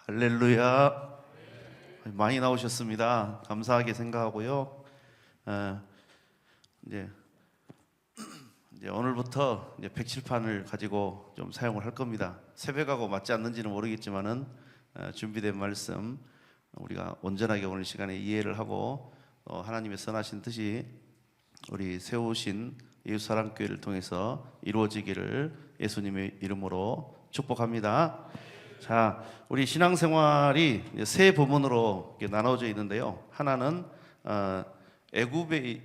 할렐루야. 많이 나오셨습니다. 감사하게 생각하고요. 이제 오늘부터 이제 백칠판을 가지고 좀 사용을 할 겁니다. 새벽하고 맞지 않는지는 모르겠지만은 준비된 말씀 우리가 온전하게 오늘 시간에 이해를 하고 하나님의 선하신 뜻이 우리 세우신 예수사랑교회를 통해서 이루어지기를 예수님의 이름으로 축복합니다. 자, 우리 신앙생활이 세 부분으로 나눠져 있는데요. 하나는 애굽이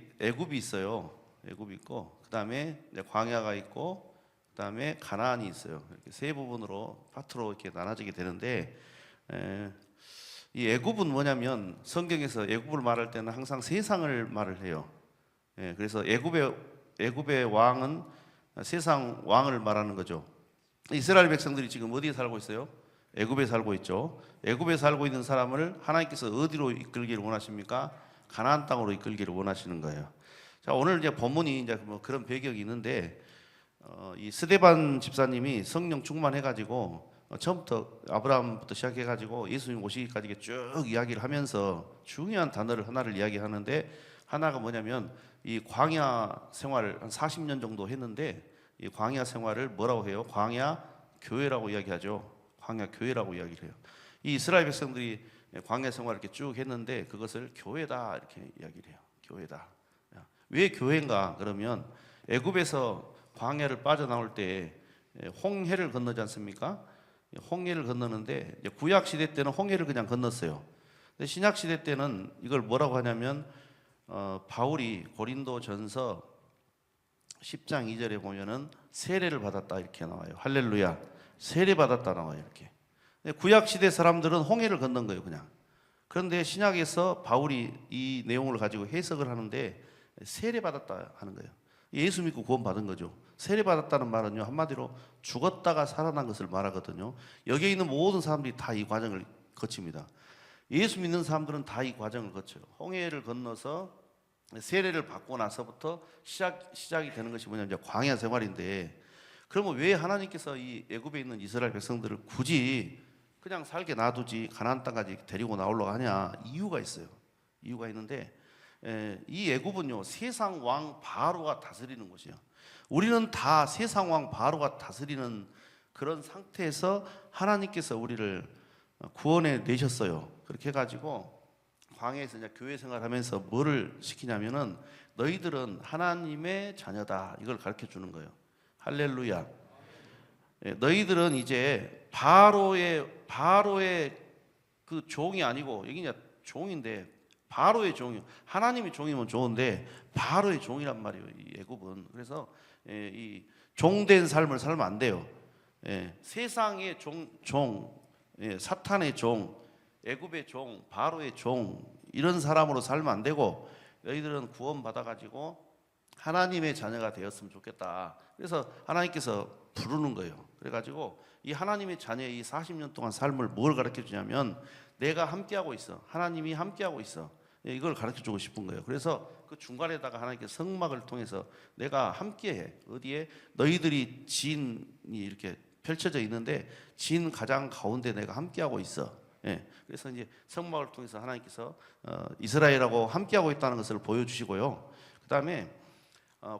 있어요. 애굽이 있고, 그 다음에 광야가 있고, 그 다음에 가나안이 있어요. 이렇게 세 부분으로 파트로 이렇게 나눠지게 되는데, 이 애굽은 뭐냐면 성경에서 애굽을 말할 때는 항상 세상을 말을 해요. 그래서 애굽의 왕은 세상 왕을 말하는 거죠. 이스라엘 백성들이 지금 어디에 살고 있어요? 애굽에 살고 있죠. 애굽에 살고 있는 사람을 하나님께서 어디로 이끌기를 원하십니까? 가나안 땅으로 이끌기를 원하시는 거예요. 자, 오늘 이제 본문이 이제 뭐 그런 배경이 있는데, 이 스데반 집사님이 성령 충만해가지고 처음부터 아브라함부터 시작해가지고 예수님 오시기까지 쭉 이야기를 하면서 중요한 단어를 하나를 이야기하는데, 하나가 뭐냐면 이 광야 생활을 한 40년 정도 했는데, 이 광야 생활을 뭐라고 해요? 광야 교회라고 이야기하죠. 광야 교회라고 이야기를 해요. 이 이스라엘 백성들이 광야 생활을 이렇게 쭉 했는데 그것을 교회다 이렇게 이야기를 해요. 교회다. 왜 교회인가? 그러면 애굽에서 광야를 빠져나올 때 홍해를 건너지 않습니까? 홍해를 건너는데 구약 시대 때는 홍해를 그냥 건넜어요. 근데 신약 시대 때는 이걸 뭐라고 하냐면 바울이 고린도전서 10장 2절에 보면은 세례를 받았다 이렇게 나와요. 할렐루야. 세례 받았다 나와요. 이렇게. 구약 시대 사람들은 홍해를 건넌 거예요, 그냥. 그런데 신약에서 바울이 이 내용을 가지고 해석을 하는데 세례 받았다 하는 거예요. 예수 믿고 구원 받은 거죠. 세례 받았다는 말은요, 한마디로 죽었다가 살아난 것을 말하거든요. 여기에 있는 모든 사람들이 다 이 과정을 거칩니다. 예수 믿는 사람들은 다 이 과정을 거쳐요. 홍해를 건너서 세례를 받고 나서부터 시작이 되는 것이 뭐냐면 이제 광야 생활인데, 그러면 왜 하나님께서 이 애굽에 있는 이스라엘 백성들을 굳이 그냥 살게 놔두지 가나안 땅까지 데리고 나오려고 하냐? 이유가 있어요. 이유가 있는데, 이 애굽은요 세상 왕 바로가 다스리는 곳이에요. 우리는 다 세상 왕 바로가 다스리는 그런 상태에서 하나님께서 우리를 구원해 내셨어요. 그렇게 해가지고 광야에서 이제 교회 생활하면서 뭐를 시키냐면은 너희들은 하나님의 자녀다 이걸 가르쳐 주는 거예요. 할렐루야. 너희들은 이제 바로의 그 종이 아니고, 여기 이제 종인데 바로의 종이, 하나님의 종이면 좋은데 바로의 종이란 말이에요, 이 애굽은. 그래서 이 종된 삶을 살면 안 돼요. 세상의 종, 사탄의 종, 애굽의 종, 바로의 종, 이런 사람으로 살면 안 되고 너희들은 구원 받아가지고 하나님의 자녀가 되었으면 좋겠다. 그래서 하나님께서 부르는 거예요. 그래가지고 이 하나님의 자녀의 이 40년 동안 삶을 뭘 가르쳐 주냐면 내가 함께하고 있어. 하나님이 함께하고 있어. 이걸 가르쳐 주고 싶은 거예요. 그래서 그 중간에다가 하나님께서 성막을 통해서 내가 함께해. 어디에? 너희들이 진이 이렇게 펼쳐져 있는데 진 가장 가운데 내가 함께하고 있어. 그래서 이제 성막을 통해서 하나님께서 이스라엘하고 함께하고 있다는 것을 보여주시고요. 그 다음에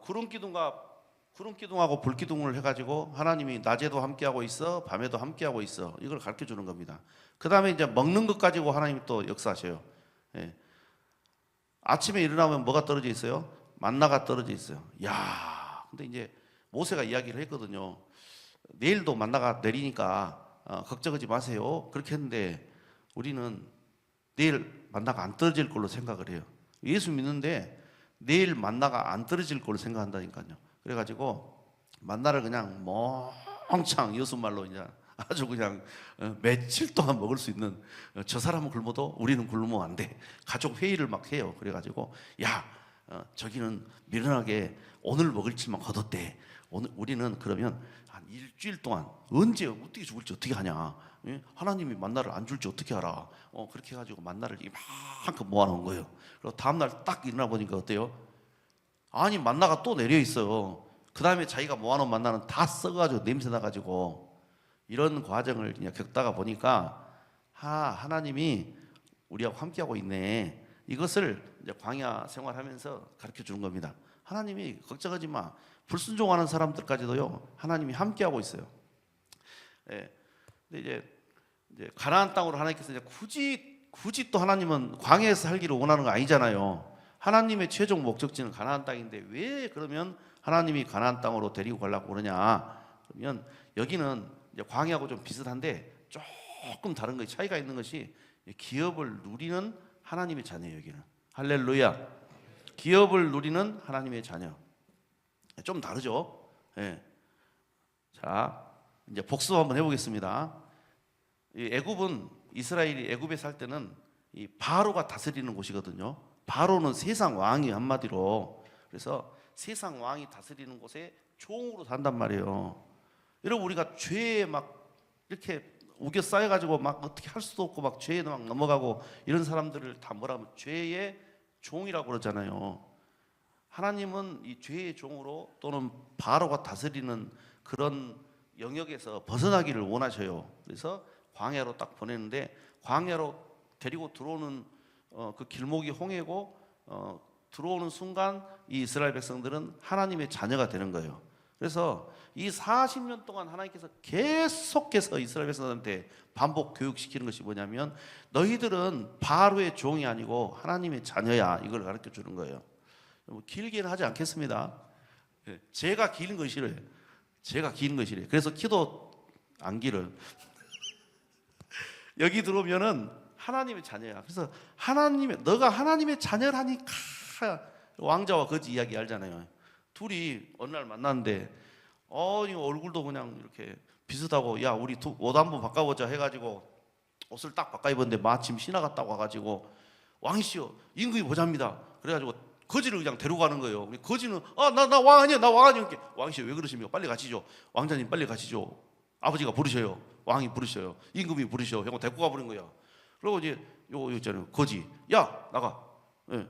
구름 기둥하고 불 기둥을 해가지고 하나님이 낮에도 함께하고 있어, 밤에도 함께하고 있어. 이걸 가르쳐 주는 겁니다. 그 다음에 이제 먹는 것 가지고 하나님이 또 역사하셔요. 아침에 일어나면 뭐가 떨어져 있어요? 만나가 떨어져 있어요. 야, 근데 이제 모세가 이야기를 했거든요. 내일도 만나가 내리니까 걱정하지 마세요. 그렇게 했는데 우리는 내일 만나가 안 떨어질 걸로 생각을 해요. 예수 믿는데 내일 만나가 안 떨어질 걸로 생각한다니까요. 그래가지고 만나를 그냥 멍청 여수말로 이제 아주 그냥 며칠 동안 먹을 수 있는, 저 사람은 굶어도 우리는 굶으면 안 돼. 가족 회의를 막 해요. 그래가지고 야, 저기는 미련하게 오늘 먹을 칠만 거뒀대. 오늘 우리는 그러면 한 일주일 동안 언제 어떻게 죽을지 어떻게 하냐? 하나님이 만나를 안 줄지 어떻게 알아? 그렇게 해가지고 만나를 이만큼 모아놓은 거예요. 그리고 다음날 딱 일어나 보니까 어때요? 아니 만나가 또 내려 있어요. 그 다음에 자기가 모아놓은 만나는 다 썩어가지고 냄새 나가지고 이런 과정을 그냥 겪다가 보니까 하나님이 우리하고 함께하고 있네. 이것을 이제 광야 생활하면서 가르쳐 주는 겁니다. 하나님이 걱정하지 마. 불순종하는 사람들까지도요, 하나님이 함께하고 있어요. 예. 근데 이제 가나안 땅으로 하나님께서 이제 굳이 또 하나님은 광야에서 살기를 원하는 거 아니잖아요. 하나님의 최종 목적지는 가나안 땅인데 왜 그러면 하나님이 가나안 땅으로 데리고 가려고 그러냐? 그러면 여기는 이제 광야하고 좀 비슷한데 조금 다른 것이 차이가 있는 것이 기업을 누리는 하나님의 자녀예요. 여기는 할렐루야. 기업을 누리는 하나님의 자녀. 좀 다르죠. 예. 자, 이제 복습 한번 해보겠습니다. 이 애굽은 이스라엘이 애굽에 살 때는 이 바로가 다스리는 곳이거든요. 바로는 세상 왕이 한마디로. 그래서 세상 왕이 다스리는 곳에 종으로 산단 말이에요. 여러분 우리가 죄에 막 이렇게 우겨 쌓여가지고 막 어떻게 할 수도 없고 막 죄에 막 넘어가고 이런 사람들을 다 뭐라 하면 죄의 종이라고 그러잖아요. 하나님은 이 죄의 종으로 또는 바로가 다스리는 그런 영역에서 벗어나기를 원하셔요. 그래서 광야로 딱 보내는데 광야로 데리고 들어오는 그 길목이 홍해고 들어오는 순간 이 이스라엘 백성들은 하나님의 자녀가 되는 거예요. 그래서 이 40년 동안 하나님께서 계속해서 이스라엘 백성들한테 반복 교육시키는 것이 뭐냐면 너희들은 바로의 종이 아니고 하나님의 자녀야. 이걸 가르쳐 주는 거예요. 길게는 하지 않겠습니다. 제가 긴 거 싫어요. 제가 긴 거 싫어요. 그래서 키도 안 길어요. 여기 들어오면은 하나님의 자녀야. 그래서 너가 하나님의 자녀라니까 왕자와 거지 이야기 알잖아요. 둘이 어느 날 만났는데 이거 얼굴도 그냥 이렇게 비슷하고 야 우리 옷 한번 바꿔보자 해가지고 옷을 딱 바꿔 입었는데 마침 신하 갔다고 와가지고 왕이시여 임금이 보자입니다. 그래가지고 거지를 그냥 데려가는 거예요. 거지는 나 왕 아니야 나 왕 아니야. 왕이시여 왜 그러십니까? 빨리 가시죠. 왕자님 빨리 가시죠. 아버지가 부르셔요. 왕이 부르셔요. 임금이 부르셔요. 하고 데리고 가버린 거야. 그리고 이제 요거 있잖아요. 거지 야 나가. 예.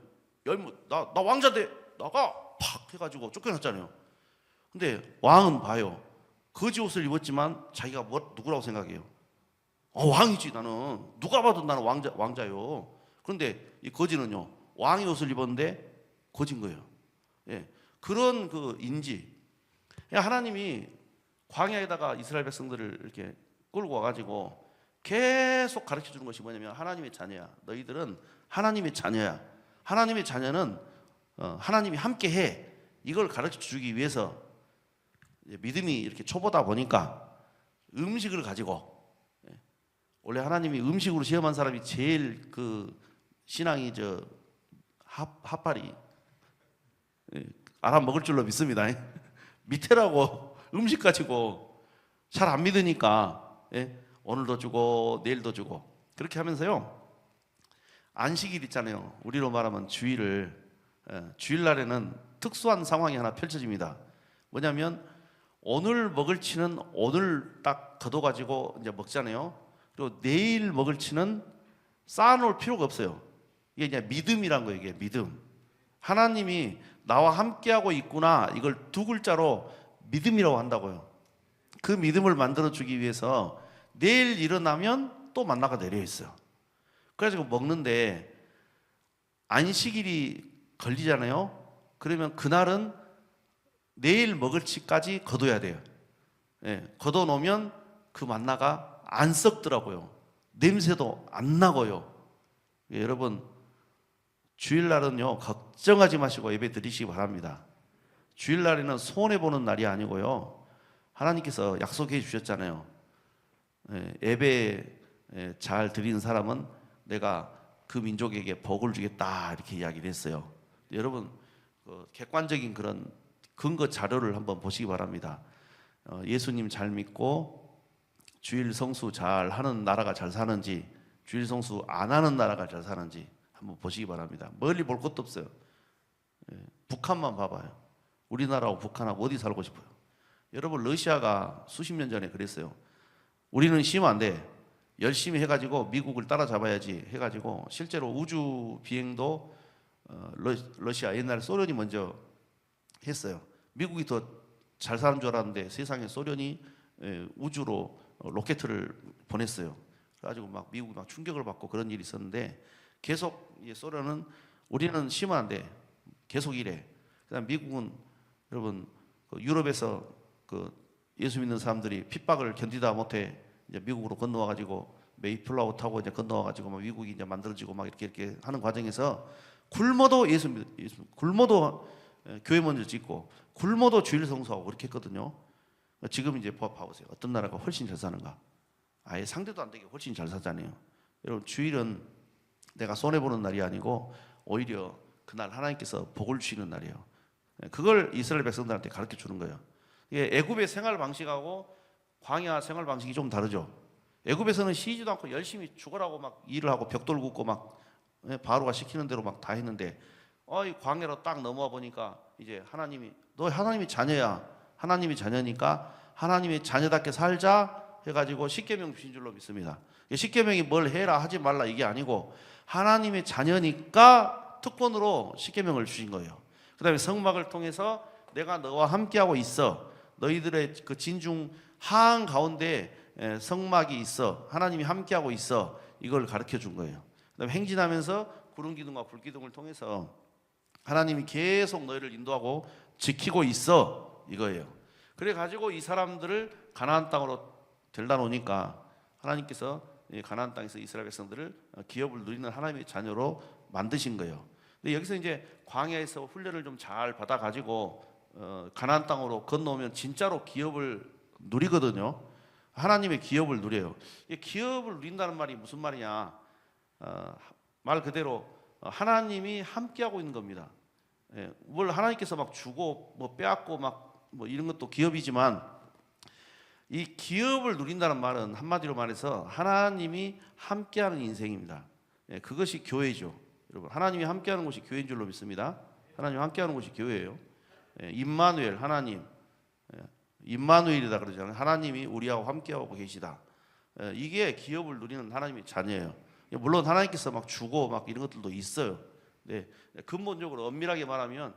나 왕자인데 나가. 팍 해가지고 쫓겨났잖아요. 근데 왕은 봐요. 거지 옷을 입었지만 자기가 누구라고 생각해요? 왕이지 나는. 누가 봐도 나는 왕자요. 그런데 이 거지는요. 왕의 옷을 입었는데 거진 거예요. 예. 그런 그 인지. 하나님이 광야에다가 이스라엘 백성들을 이렇게 끌고 와가지고 계속 가르쳐 주는 것이 뭐냐면 하나님의 자녀야. 너희들은 하나님의 자녀야. 하나님의 자녀는 하나님이 함께해. 이걸 가르쳐 주기 위해서 믿음이 이렇게 초보다 보니까 음식을 가지고 원래 하나님이 음식으로 시험한 사람이 제일 그 신앙이 하파리 알아먹을 줄로 믿습니다. 밑에라고 음식 가지고 잘 안 믿으니까 오늘도 주고 내일도 주고 그렇게 하면서요. 안식일 있잖아요. 우리로 말하면 주일날에는 특수한 상황이 하나 펼쳐집니다. 뭐냐면 오늘 먹을 치는 오늘 딱 걷어가지고 이제 먹잖아요. 그리고 내일 먹을 치는 쌓아놓을 필요가 없어요. 이게 그냥 믿음이란 거예요. 이게 믿음. 하나님이 나와 함께하고 있구나. 이걸 두 글자로 믿음이라고 한다고요. 그 믿음을 만들어주기 위해서 내일 일어나면 또 만나가 내려 있어요. 그래가지고 먹는데 안식일이 걸리잖아요. 그러면 그날은 내일 먹을 치까지 거둬야 돼요. 거둬 놓으면 그 만나가 안 썩더라고요. 냄새도 안 나고요. 여러분 주일날은요 걱정하지 마시고 예배 드리시기 바랍니다. 주일날에는 손해보는 날이 아니고요. 하나님께서 약속해 주셨잖아요. 예배 잘 드리는 사람은 내가 그 민족에게 복을 주겠다 이렇게 이야기를 했어요. 여러분 객관적인 그런 근거 자료를 한번 보시기 바랍니다. 예수님 잘 믿고 주일 성수 잘 하는 나라가 잘 사는지 주일 성수 안 하는 나라가 잘 사는지 한번 보시기 바랍니다. 멀리 볼 것도 없어요. 북한만 봐봐요. 우리나라하고 북한하고 어디 살고 싶어요? 여러분 러시아가 수십 년 전에 그랬어요. 우리는 쉬면 안 돼. 열심히 해가지고 미국을 따라잡아야지 해가지고 실제로 우주 비행도 러시아 옛날에 소련이 먼저 했어요. 미국이 더 잘 사는 줄 알았는데 세상에 소련이 우주로 로켓을 보냈어요. 그래가지고 막 미국이 막 충격을 받고 그런 일이 있었는데 계속 이 소련은 우리는 심한데 계속 이래. 그다음 미국은 여러분 그 유럽에서 그 예수 믿는 사람들이 핍박을 견디다 못해 이제 미국으로 건너와가지고 메이플라워 타고 이제 건너와가지고 막 미국이 이제 만들어지고 막 이렇게 하는 과정에서 굶어도 굶어도 교회 먼저 짓고 굶어도 주일 성수하고 그렇게 했거든요. 지금 이제 봐보세요. 어떤 나라가 훨씬 잘 사는가? 아예 상대도 안 되게 훨씬 잘 사잖아요. 여러분 주일은 내가 손해 보는 날이 아니고 오히려 그날 하나님께서 복을 주시는 날이에요. 그걸 이스라엘 백성들한테 가르쳐 주는 거예요. 이게 애굽의 생활 방식하고 광야 생활 방식이 좀 다르죠. 애굽에서는 쉬지도 않고 열심히 죽으라고 막 일을 하고 벽돌 굽고 막 바로가 시키는 대로 막 다 했는데 이 광야로 딱 넘어와 보니까 이제 하나님이 너 하나님의 자녀야. 하나님의 자녀니까 하나님의 자녀답게 살자 해가지고 십계명 주신 줄로 믿습니다. 십계명이 뭘 해라 하지 말라 이게 아니고 하나님의 자녀니까 특권으로 십계명을 주신 거예요. 그 다음에 성막을 통해서 내가 너와 함께하고 있어. 너희들의 그 진중 하한 가운데 성막이 있어. 하나님이 함께하고 있어. 이걸 가르쳐 준 거예요. 그 다음에 행진하면서 구름 기둥과 불 기둥을 통해서 하나님이 계속 너희를 인도하고 지키고 있어. 이거예요. 그래 가지고 이 사람들을 가나안 땅으로 데려다 놓으니까 하나님께서 가나안 땅에서 이스라엘 백성들을 기업을 누리는 하나님의 자녀로 만드신 거예요. 근데 여기서 이제 광야에서 훈련을 좀 잘 받아 가지고 가나안 땅으로 건너오면 진짜로 기업을 누리거든요. 하나님의 기업을 누려요. 이 기업을 누린다는 말이 무슨 말이냐? 말 그대로 하나님이 함께하고 있는 겁니다. 뭘 하나님께서 막 주고 뭐 빼앗고 막 뭐 이런 것도 기업이지만 이 기업을 누린다는 말은 한마디로 말해서 하나님이 함께하는 인생입니다. 그것이 교회죠. 여러분 하나님이 함께하는 곳이 교회인 줄로 믿습니다. 하나님이 함께하는 곳이 교회예요. 임마누엘 하나님, 임마누엘이다 그러잖아요. 하나님이 우리하고 함께하고 계시다. 이게 기업을 누리는 하나님의 자녀예요. 물론 하나님께서 막 주고 막 이런 것들도 있어요. 네, 근본적으로 엄밀하게 말하면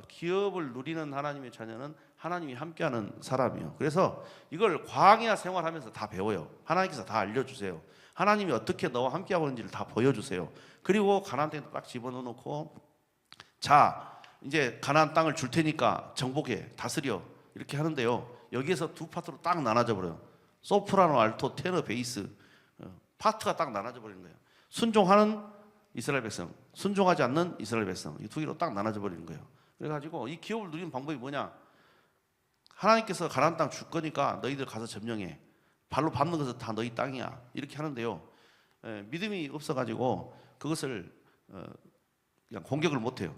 기업을 누리는 하나님의 자녀는 하나님이 함께하는 사람이에요. 그래서 이걸 광야 생활하면서 다 배워요. 하나님께서 다 알려주세요. 하나님이 어떻게 너와 함께하고 있는지를 다 보여주세요. 그리고 가나안 땅에 딱 집어넣고 자 이제 가나안 땅을 줄 테니까 정복해 다스려 이렇게 하는데요. 여기에서 두 파트로 딱 나눠져 버려요. 소프라노, 알토, 테너, 베이스 파트가 딱 나눠져 버리는 거예요. 순종하는 이스라엘 백성, 순종하지 않는 이스라엘 백성 이 두 개로 딱 나눠져 버리는 거예요. 그래가지고 이 기업을 누리는 방법이 뭐냐? 하나님께서 가나안 땅 줄 거니까 너희들 가서 점령해. 발로 밟는 것은 다 너희 땅이야. 이렇게 하는데요. 믿음이 없어가지고 그것을 그냥 공격을 못해요.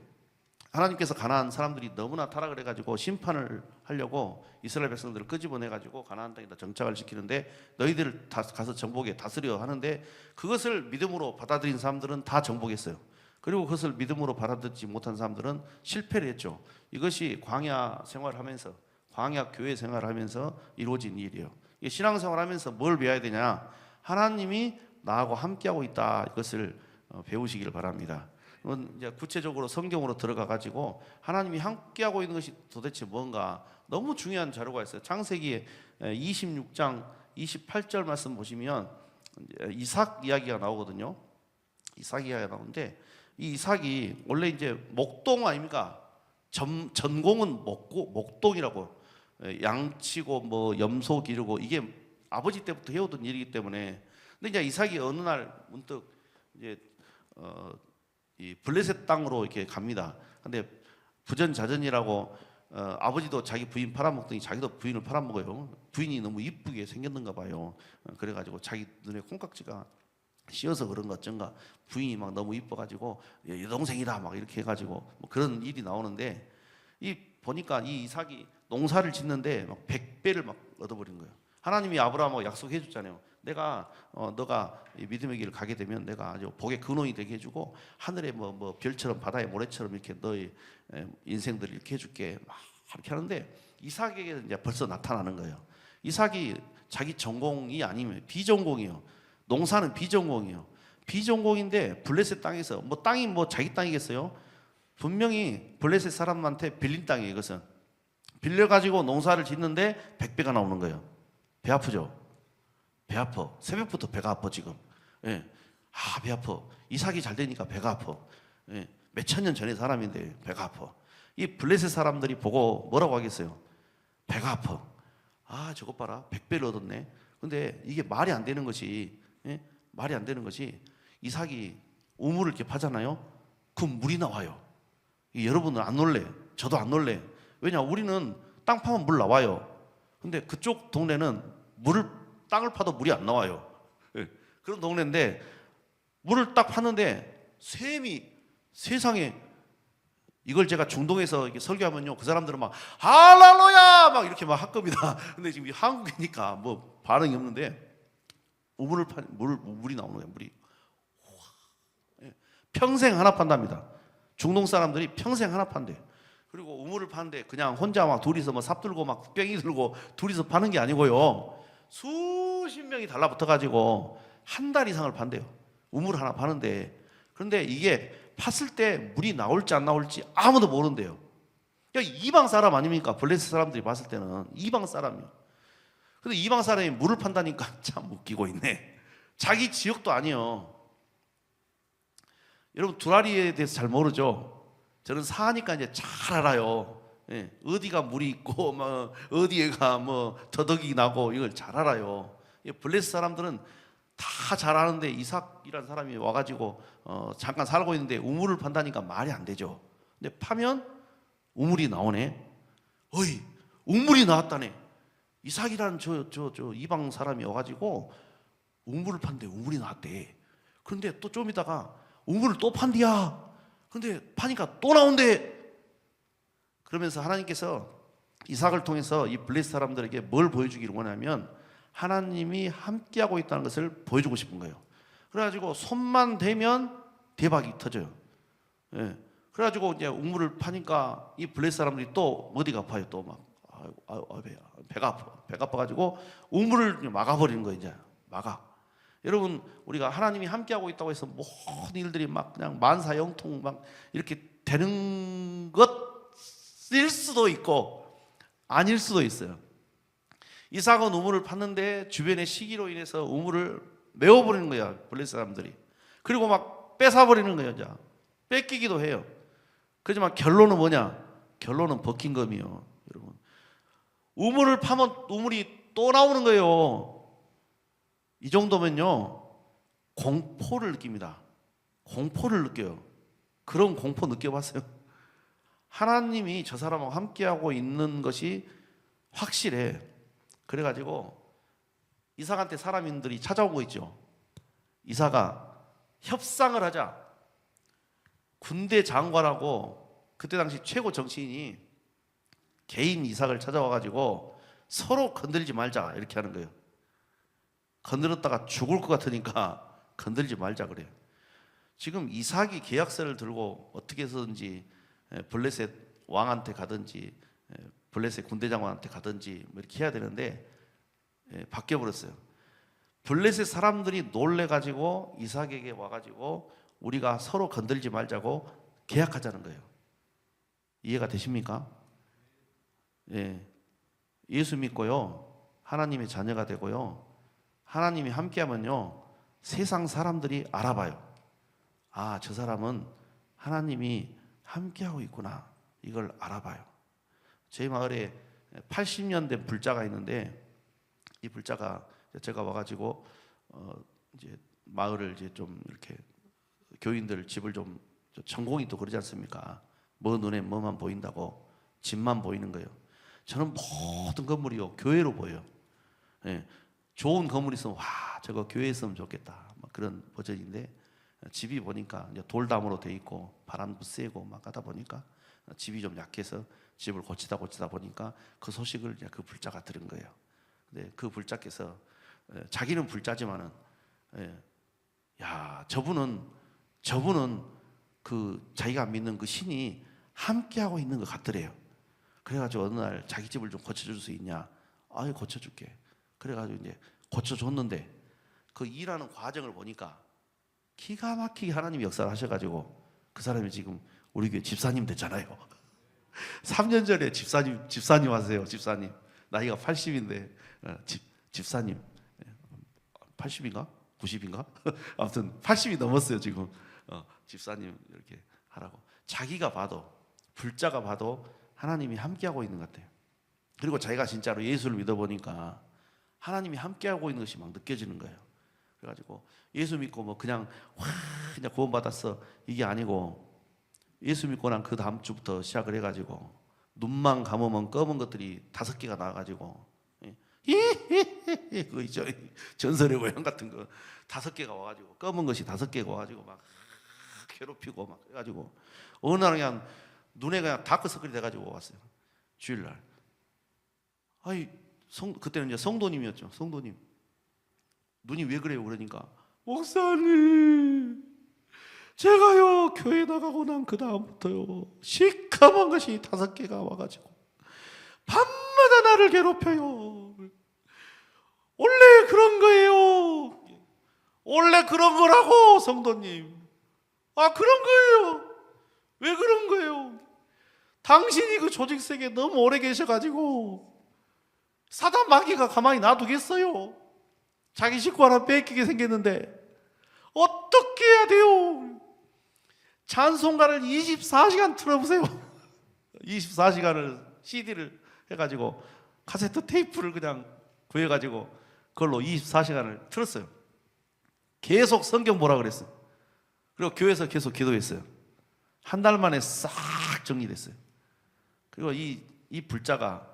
하나님께서 가나안 사람들이 너무나 타락을 해가지고 심판을 하려고 이스라엘 백성들을 끄집어내가지고 가나안 땅에다 정착을 시키는데 너희들을 가서 정복해 다스려 하는데 그것을 믿음으로 받아들인 사람들은 다 정복했어요. 그리고 그것을 믿음으로 받아들이지 못한 사람들은 실패를 했죠. 이것이 광야 생활하면서 광야 교회 생활하면서 이루어진 일이에요. 신앙생활하면서 뭘 배워야 되냐? 하나님이 나하고 함께하고 있다. 이것을 배우시기를 바랍니다. 이제 구체적으로 성경으로 들어가 가지고 하나님이 함께하고 있는 것이 도대체 뭔가 너무 중요한 자료가 있어요. 창세기 26장 28절 말씀 보시면 이삭 이야기가 나오거든요. 이삭 이야기가 나오는데 이 이삭이 원래 이제 목동 아닙니까? 전공은 목동이라고 양치고 뭐 염소 기르고 이게 아버지 때부터 해오던 일이기 때문에 근데 이제 이삭이 어느 날 문득 이제 이 블레셋 땅으로 이렇게 갑니다. 근데 부전자전이라고 아버지도 자기 부인 팔아먹더니 자기도 부인을 팔아먹어요. 부인이 너무 이쁘게 생겼는가 봐요. 그래가지고 자기 눈에 콩깍지가 씌어서 그런 것 어쩐가 부인이 막 너무 이뻐가지고 여동생이다 막 이렇게 해가지고 뭐 그런 일이 나오는데 이 보니까 이 이삭이 농사를 짓는데 막 100배를 막 얻어버린 거예요. 하나님이 아브라함하고 약속해 줬잖아요. 내가 너가 믿음의 길을 가게 되면 내가 아주 복의 근원이 되게 해주고 하늘에 뭐 별처럼 바다의 모래처럼 이렇게 너의 인생들을 이렇게 해줄게 막 이렇게 하는데 이삭에게 이제 벌써 나타나는 거예요. 이삭이 자기 전공이 아니면 비전공이에요. 농사는 비전공이에요. 비전공인데 블레셋 땅에서 뭐 땅이 뭐 자기 땅이겠어요? 분명히 블레셋 사람한테 빌린 땅이에요. 이것은 빌려가지고 농사를 짓는데 100배가 나오는 거예요. 배 아프죠? 배 아파. 새벽부터 배가 아파 지금. 예. 아, 배 아파. 이삭이 잘 되니까 배가 아파. 예. 몇천 년 전의 사람인데 배가 아파. 이 블레셋 사람들이 보고 뭐라고 하겠어요? 배가 아파. 아, 저것 봐라. 100배를 얻었네. 근데 이게 말이 안 되는 것이, 예? 말이 안 되는 것이, 이삭이 우물을 이렇게 파잖아요. 그럼 물이 나와요. 여러분은 안 놀래. 저도 안 놀래. 왜냐, 우리는 땅 파면 물 나와요. 근데 그쪽 동네는 땅을 파도 물이 안 나와요. 예. 그런 동네인데 물을 딱 파는데 샘이 세상에, 이걸 제가 중동에서 이렇게 설교하면요, 그 사람들은 막 할렐루야 막 이렇게 막 할 겁니다. 근데 지금 한국이니까 뭐 반응이 없는데, 물이 나오는 거예요. 물이 평생 하나 판답니다. 중동 사람들이 평생 하나 판대. 그리고 우물을 파는데 그냥 혼자 막 둘이서 뭐 삽 들고 막 꽹이 들고 둘이서 파는 게 아니고요, 수십 명이 달라붙어 가지고 한 달 이상을 판대요. 우물 하나 파는데. 그런데 이게 팠을 때 물이 나올지 안 나올지 아무도 모른대요. 이방 사람 아닙니까? 블레셋 사람들이 봤을 때는 이방 사람이요. 근데 이방 사람이 물을 판다니까 참 웃기고 있네. 자기 지역도 아니요. 여러분, 두라리에 대해서 잘 모르죠? 저는 사니까 이제 잘 알아요. 예, 어디가 물이 있고 뭐 어디에가 뭐 더덕이 나고 이걸 잘 알아요. 블레셋 사람들은 다 잘 아는데, 이삭이라는 사람이 와가지고 잠깐 살고 있는데 우물을 판다니까 말이 안 되죠. 근데 파면 우물이 나오네. 어이, 우물이 나왔다네. 이삭이라는 저 이방 사람이 와가지고 우물을 판대. 우물이 나왔대. 그런데 또 좀 있다가 우물을 또 판디야. 근데 파니까 또 나온대. 그러면서 하나님께서 이삭을 통해서 이 블레셋 사람들에게 뭘 보여주기를 원하면, 하나님이 함께하고 있다는 것을 보여주고 싶은 거예요. 그래가지고 손만 대면 대박이 터져요. 예. 그래가지고 이제 우물을 파니까 이 블레셋 사람들이 또 어디가 아파요. 또 막 배가 아파. 배가 아파가지고 우물을 막아버리는 거예요. 이제 막아. 여러분, 우리가 하나님이 함께하고 있다고 해서 모든 일들이 막 그냥 만사형통 막 이렇게 되는 것일 수도 있고 아닐 수도 있어요. 이삭은 우물을 팠는데 주변의 시기로 인해서 우물을 메워버리는 거야, 블레셋 사람들이. 그리고 막 뺏어버리는 거예요. 이제 뺏기기도 해요. 그렇지만 결론은 뭐냐? 결론은 버킹엄이요. 여러분, 우물을 파면 우물이 또 나오는 거예요. 이 정도면요, 공포를 느낍니다. 공포를 느껴요. 그런 공포 느껴봤어요? 하나님이 저 사람하고 함께하고 있는 것이 확실해. 그래가지고 이삭한테 사람들이 찾아온 거 있죠. 이삭아, 협상을 하자. 군대 장관하고 그때 당시 최고 정치인이 개인 이삭을 찾아와가지고 서로 건들지 말자 이렇게 하는 거예요. 건드렸다가 죽을 것 같으니까 건들지 말자 그래요. 지금 이삭이 계약서를 들고 어떻게 해서든지 블레셋 왕한테 가든지 블레셋 군대장관한테 가든지 뭐 이렇게 해야 되는데 바뀌어버렸어요. 블레셋 사람들이 놀래가지고 이삭에게 와가지고 우리가 서로 건들지 말자고 계약하자는 거예요. 이해가 되십니까? 예. 예수 믿고요, 하나님의 자녀가 되고요, 하나님이 함께하면요, 세상 사람들이 알아봐요. 아, 저 사람은 하나님이 함께하고 있구나. 이걸 알아봐요. 저희 마을에 80년 된 불자가 있는데, 이 불자가 제가 와가지고 이제 마을을 이제 좀 이렇게 교인들 집을 좀, 전공이 또 그러지 않습니까? 뭐 눈에 뭐만 보인다고 집만 보이는 거예요. 저는 모든 건물이요 교회로 보여요. 예. 좋은 건물 있으면 와, 저거 교회에 있으면 좋겠다, 막 그런 버전인데, 집이 보니까 이제 돌담으로 돼 있고 바람도 세고 막 하다 보니까 집이 좀 약해서 집을 고치다 보니까 그 소식을 이제 그 불자가 들은 거예요. 근데 그 불자께서 자기는 불자지만은, 야, 저분은 그 자기가 믿는 그 신이 함께하고 있는 것 같더래요. 그래가지고 어느 날 자기 집을 좀 고쳐줄 수 있냐? 아유, 고쳐줄게. 그래가지고 이제 고쳐줬는데 그 일하는 과정을 보니까 기가 막히게 하나님이 역사를 하셔가지고 그 사람이 지금 우리 교회 집사님 됐잖아요. 3년 전에 집사님 하세요. 집사님 나이가 80인데 집사님 80인가? 90인가? 아무튼 80이 넘었어요 지금. 집사님 이렇게 하라고. 자기가 봐도, 불자가 봐도 하나님이 함께하고 있는 것 같아요. 그리고 자기가 진짜로 예수를 믿어보니까 하나님이 함께하고 있는 것이 막 느껴지는 거예요. 그래가지고 예수 믿고 뭐 그냥 그냥 구원받았어 이게 아니고, 예수 믿고 난 그 다음 주부터 시작을 해가지고 눈만 감으면 검은 것들이 5개가 나와가지고 그거 있죠, 전설의 고향 같은 거 5개가 와가지고, 검은 것이 5개가 와가지고 막 괴롭히고 막 해가지고 어느 날 그냥 눈에 그냥 다크서클이 돼가지고 왔어요. 주일날. 아이 그때는 이제 성도님이었죠. 성도님. 눈이 왜 그래요? 그러니까 목사님, 제가요 교회 나가고 난 그 다음부터요 시커먼 것이 5개가 와가지고 밤마다 나를 괴롭혀요. 원래 그런 거예요. 원래 그런 거라고 성도님. 아 그런 거예요. 왜 그런 거예요? 당신이 그 조직 세계에 너무 오래 계셔가지고 사단 마귀가 가만히 놔두겠어요? 자기 식구 하나 뺏기게 생겼는데 어떻게 해야 돼요? 찬송가를 24시간 틀어보세요. 24시간을 CD를 해가지고 카세트 테이프를 그냥 구해가지고 그걸로 24시간을 틀었어요. 계속 성경 보라 그랬어요. 그리고 교회에서 계속 기도했어요. 한 달 만에 싹 정리됐어요. 그리고 이 불자가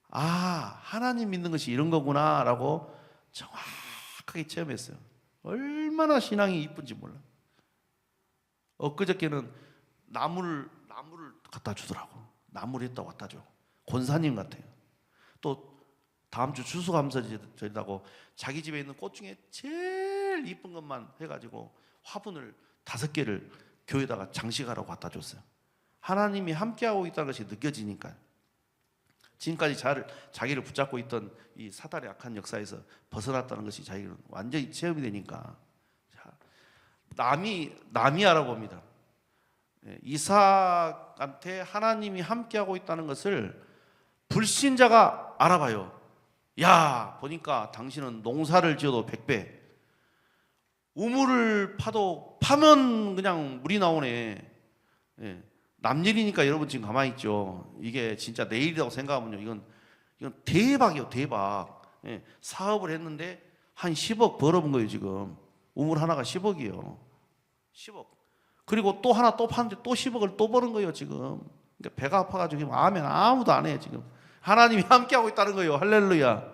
하나님 믿는 것이 이런 거구나 라고 정확하게 체험했어요. 얼마나 신앙이 이쁜지 몰라. 엊그저께는 나무를 갖다 주더라고. 나무를 했다 갖다 줘. 권사님 같아요. 또 다음 주 추수감사절이라고 자기 집에 있는 꽃 중에 제일 이쁜 것만 해가지고 화분을 5개를 교회에다가 장식하라고 갖다 줬어요. 하나님이 함께하고 있다는 것이 느껴지니까. 지금까지 자기를 붙잡고 있던 이 사단의 악한 역사에서 벗어났다는 것이 자기는 완전히 체험이 되니까 남이 알아봅니다. 이삭한테 하나님이 함께하고 있다는 것을 불신자가 알아봐요. 야, 보니까 당신은 농사를 지어도 100배, 우물을 파면 그냥 물이 나오네. 남일이니까 여러분 지금 가만히 있죠. 이게 진짜 내일이라고 생각하면요, 이건 대박이에요, 대박. 사업을 했는데 한 10억 벌어본 거예요. 지금 우물 하나가 10억이에요. 10억. 그리고 또 하나 또 파는데 또 10억을 또 버는 거예요. 지금. 그러니까 배가 아파가지고 아멘 아무도 안 해요. 지금 하나님이 함께하고 있다는 거예요. 할렐루야.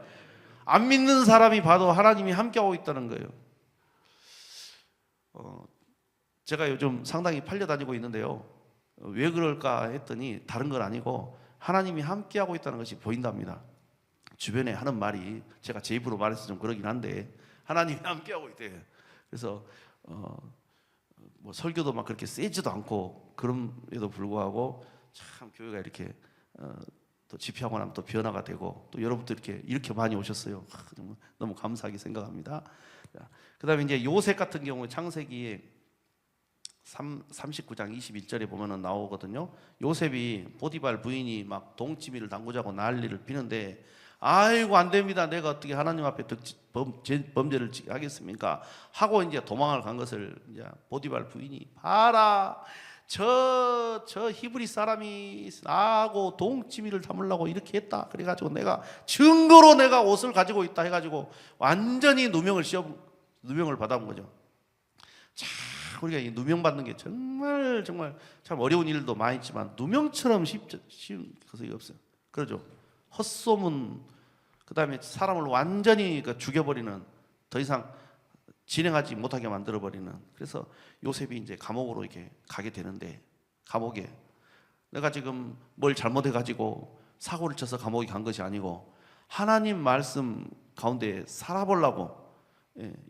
안 믿는 사람이 봐도 하나님이 함께하고 있다는 거예요. 제가 요즘 상당히 팔려다니고 있는데요, 왜 그럴까 했더니 다른 건 아니고 하나님이 함께하고 있다는 것이 보인답니다. 주변에 하는 말이, 제가 제 입으로 말해서 좀 그러긴 한데, 하나님이 함께하고 있대요. 그래서 뭐 설교도 막 그렇게 세지도 않고 그럼에도 불구하고 참 교회가 이렇게 또 집회하고 나면 또 변화가 되고, 또 여러분도 이렇게 많이 오셨어요. 너무 감사하게 생각합니다. 그 다음에 이제 요셉 같은 경우 창세기 39장 21절에 보면은 나오거든요. 요셉이 보디발 부인이 막 동치미를 담그자고 난리를 피는데, 아이고 안 됩니다. 내가 어떻게 하나님 앞에 범죄를 하겠습니까? 하고 이제 도망을 간 것을 이제 보디발 부인이, 봐라, 저 히브리 사람이 나하고 동치미를 담으려고 이렇게 했다. 그래가지고 내가 증거로 내가 옷을 가지고 있다 해가지고 완전히 누명을 받아본 거죠. 자, 우리가 이 누명 받는 게 정말 참 어려운 일도 많이 있지만 누명처럼 쉬운 것이 없어요. 그러죠. 헛소문, 그 다음에 사람을 완전히 죽여버리는, 더 이상 진행하지 못하게 만들어버리는. 그래서 요셉이 이제 감옥으로 이렇게 가게 되는데, 감옥에 내가 지금 뭘 잘못해가지고 사고를 쳐서 감옥에 간 것이 아니고 하나님 말씀 가운데 살아보려고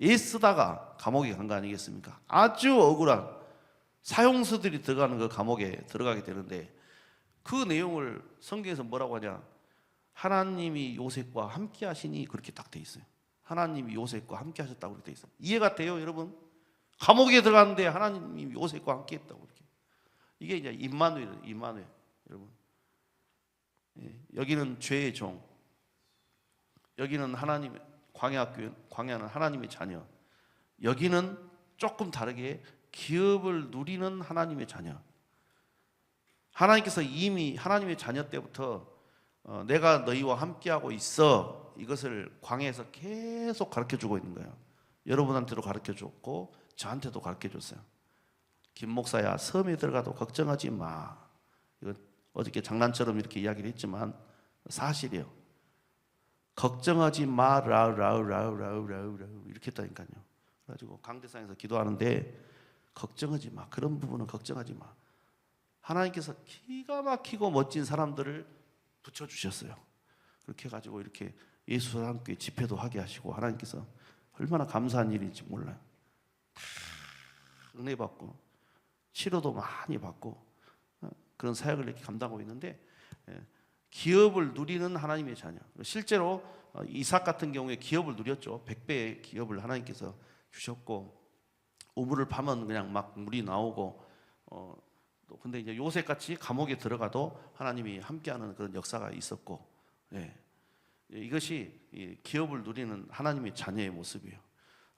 애쓰다가 감옥에 간 거 아니겠습니까? 아주 억울한 사형수들이 들어가는 그 감옥에 들어가게 되는데, 그 내용을 성경에서 뭐라고 하냐, 하나님이 요셉과 함께 하시니 그렇게 딱 돼 있어요. 하나님이 요셉과 함께 하셨다고 그렇게 돼 있어요. 이해가 돼요, 여러분? 감옥에 들어갔는데 하나님이 요셉과 함께 했다고. 이렇게. 이게 이제 임마누엘, 여러분. 여기는 죄의 종, 여기는 하나님의 광야는 하나님의 자녀. 여기는 조금 다르게 기업을 누리는 하나님의 자녀. 하나님께서 이미 하나님의 자녀 때부터 내가 너희와 함께하고 있어, 이것을 광야에서 계속 가르쳐주고 있는 거예요. 여러분한테도 가르쳐줬고 저한테도 가르쳐줬어요. 김 목사야, 섬에 들어가도 걱정하지 마. 이건 어저께 장난처럼 이렇게 이야기를 했지만 사실이에요. 걱정하지 마라라라라라라 이렇게 했다니까요. 그래가지고 강대상에서 기도하는데 걱정하지 마. 그런 부분은 걱정하지 마. 하나님께서 기가 막히고 멋진 사람들을 붙여주셨어요. 그렇게 해가지고 이렇게 예수사랑교회 집회도 하게 하시고, 하나님께서 얼마나 감사한 일인지 몰라요. 다 은혜 받고 치료도 많이 받고 그런 사역을 이렇게 감당하고 있는데, 기업을 누리는 하나님의 자녀. 실제로 이삭 같은 경우에 기업을 누렸죠. 100배의 기업을 하나님께서 주셨고, 우물을 파면 그냥 막 물이 나오고, 근데 이제 요셉 같이 감옥에 들어가도 하나님이 함께하는 그런 역사가 있었고, 이것이 기업을 누리는 하나님의 자녀의 모습이에요.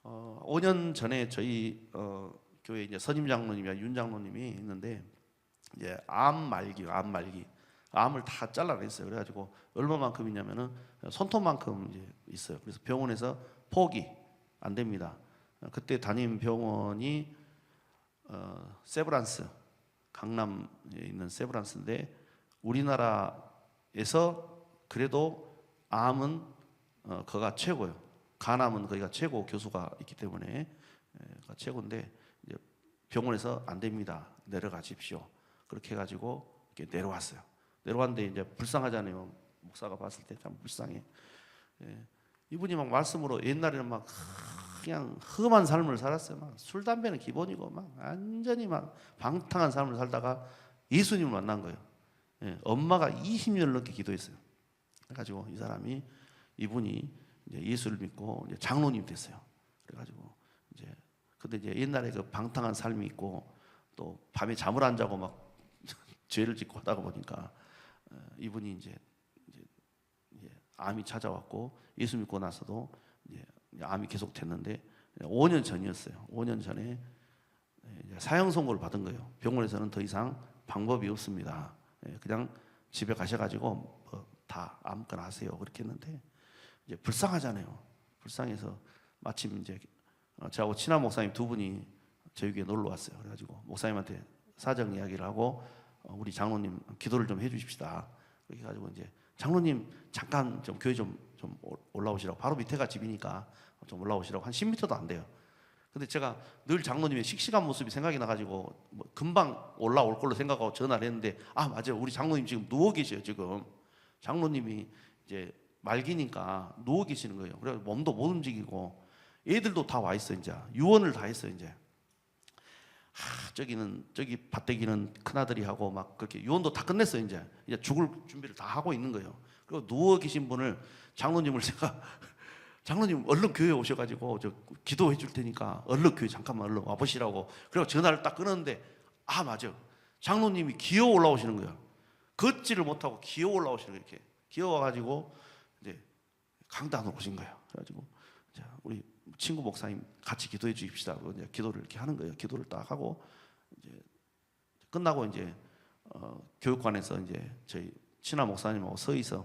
5년 전에 저희 교회 이제 선임 장로님이나 윤 장로님이 있는데, 이제 암을 다 잘라냈어요. 그래가지고 얼마만큼이냐면은 손톱만큼 이제 있어요. 그래서 병원에서 포기 안 됩니다. 그때 다닌 병원이 세브란스, 강남에 있는 세브란스인데, 우리나라에서 그래도 암은 거가 최고예요. 간암은 거기가 최고 교수가 있기 때문에 최고인데, 이제 병원에서 안 됩니다. 내려가십시오. 그렇게 해가지고 이렇게 내려왔어요. 내려왔는데 이제 불쌍하잖아요. 목사가 봤을 때 참 불쌍해. 이분이 막 말씀으로 옛날에는 막 그냥 험한 삶을 살았어요. 막 술 담배는 기본이고 막 완전히 막 방탕한 삶을 살다가 예수님을 만난 거예요. 엄마가 20년을 넘게 기도했어요. 그래가지고 이분이 이제 예수를 믿고 이제 장로님 됐어요. 그래가지고 근데 이제 옛날에 그 방탕한 삶이 있고, 또 밤에 잠을 안 자고 막 죄를 짓고 하다 보니까 이분이 이제 암이 찾아왔고, 예수 믿고 나서도 이제 암이 계속 됐는데, 5년 전이었어요. 5년 전에 사형 선고를 받은 거예요. 병원에서는 더 이상 방법이 없습니다. 그냥 집에 가셔가지고 다 아무거나 하세요. 그렇게 했는데, 이제 불쌍하잖아요. 불쌍해서 마침 이제 저하고 친한 목사님 두 분이 저희 교회에 놀러 왔어요. 그래가지고 목사님한테 사정 이야기를 하고, 우리 장로님 기도를 좀 해주십시다. 그렇게 해가지고 이제 장로님 잠깐 좀 교회 좀 올라오시라고, 바로 밑에가 집이니까 좀 올라오시라고, 한 10m도 안 돼요. 근데 제가 늘 장로님의 씩씩한 모습이 생각이 나가지고 금방 올라올 걸로 생각하고 전화를 했는데, 맞아요, 우리 장로님 지금 누워 계셔요. 지금 장로님이 이제 말기니까 누워 계시는 거예요. 그래서 몸도 못 움직이고, 애들도 다 와 있어. 이제 유언을 다 했어. 이제 저기 밭대기는 큰아들이 하고 막 그렇게 유언도 다 끝냈어요. 이제 죽을 준비를 다 하고 있는 거예요. 그리고 누워 계신 분을, 장로님을 제가 장로님 얼른 교회에 오셔가지고 저 기도해 줄 테니까 얼른 교회 잠깐만 얼른 와보시라고, 그리고 전화를 딱 끊었는데, 맞아, 장로님이 기어 올라오시는 거야. 걷지를 못하고 기어 올라오시는 거야. 이렇게 기어와가지고 이제 강단으로 오신 거예요. 그래가지고 우리 친구 목사님 같이 기도해 주십시다. 이제 기도를 이렇게 하는 거예요. 기도를 딱 하고 이제 끝나고 이제 교육관에서 이제 저희 친한 목사님하고 서 있어.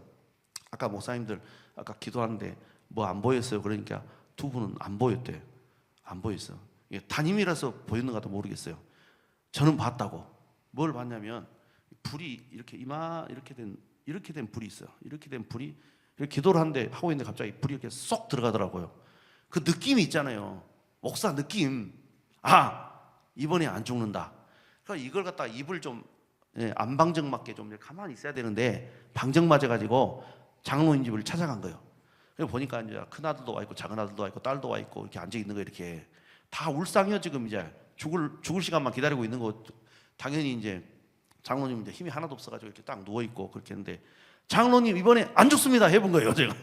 아까 목사님들 아까 기도하는데 뭐 안 보였어요? 그러니까 두 분은 안 보였대. 안 보였어. 담임이라서 보였는가도 모르겠어요. 저는 봤다고. 뭘 봤냐면 불이 이렇게 이렇게 된 불이 있어요. 이렇게 된 불이, 이렇게 기도를 하고 있는데 갑자기 불이 이렇게 쏙 들어가더라고요. 그 느낌이 있잖아요. 목사 느낌. 이번에 안 죽는다. 그러니까 이걸 갖다가 입을 좀 안방정 맞게 좀 가만히 있어야 되는데, 방정 맞아가지고 장로님 집을 찾아간 거예요. 그래서 보니까 이제 큰 아들도 와 있고 작은 아들도 와 있고 딸도 와 있고 이렇게 앉아 있는 거, 이렇게 다 울상이요. 지금 이제 죽을 시간만 기다리고 있는 거. 당연히 이제 장로님 이제 힘이 하나도 없어가지고 이렇게 딱 누워 있고 그렇게 했는데, 장로님 이번에 안 죽습니다 해본 거예요. 제가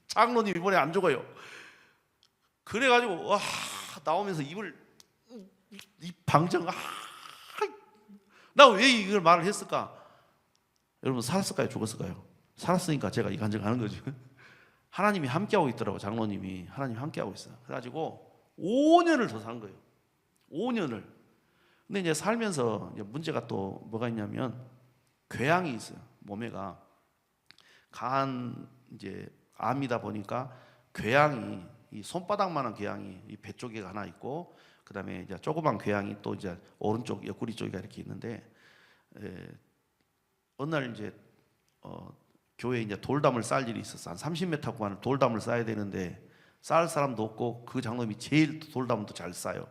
장로님 이번에 안 죽어요. 그래가지고 나오면서 입을 이 방정, 나 왜 이걸 말을 했을까? 여러분, 살았을까요? 죽었을까요? 살았으니까 제가 이 간증하는 거죠. 하나님이 함께하고 있더라고. 장로님이 하나님이 함께하고 있어요. 그래가지고 5년을 더 산 거예요. 5년을. 근데 이제 살면서 이제 문제가 또 뭐가 있냐면 궤양이 있어요. 몸에가 강한 이제 암이다 보니까 궤양이 이 손바닥만한 궤양이 이 배 쪽에 하나 있고, 그다음에 이제 조그만 궤양이 또 이제 오른쪽 옆구리 쪽에 이렇게 있는데, 어느 날 이제 교회에 이제 돌담을 쌀 일이 있었어. 한 30m 구간을 돌담을 싸야 되는데 쌀 사람도 없고 그 장로님이 제일 돌담도 잘 싸요.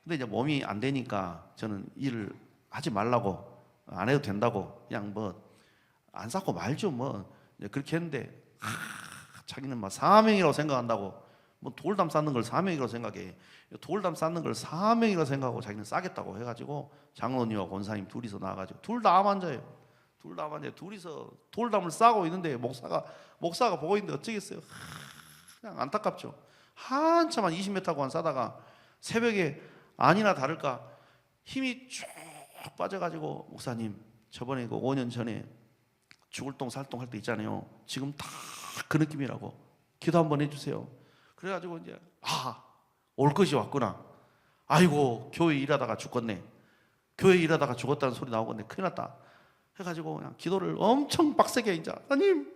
근데 이제 몸이 안 되니까 저는 일을 하지 말라고, 안 해도 된다고 그냥 뭐 안 쌓고 말죠 뭐 그렇게 했는데, 자기는 막 사명이라고 생각한다고, 뭐 돌담 쌓는 걸 사명이라고 생각해. 돌담 쌓는 걸 사명이라고 생각하고 자기는 싸겠다고 해가지고 장로님과 권사님 둘이서 나와가지고 둘 다 암 환자예요. 둘 다 암 환자예요. 둘이서 돌담을 싸고 있는데 목사가 보고 있는데 어쩌겠어요. 그냥 안타깝죠. 한참 한 20m 구간 싸다가 새벽에 아니나 다를까 힘이 쭉 빠져가지고, 목사님 저번에 그 5년 전에 죽을 똥 살똥 할 때 있잖아요. 지금 다 그 느낌이라고, 기도 한번 해주세요. 그래가지고 이제 올 것이 왔구나. 아이고 교회 일하다가 죽겠네. 교회 일하다가 죽었다는 소리 나오겠네. 큰일 났다 해가지고 그냥 기도를 엄청 빡세게 이제, 하나님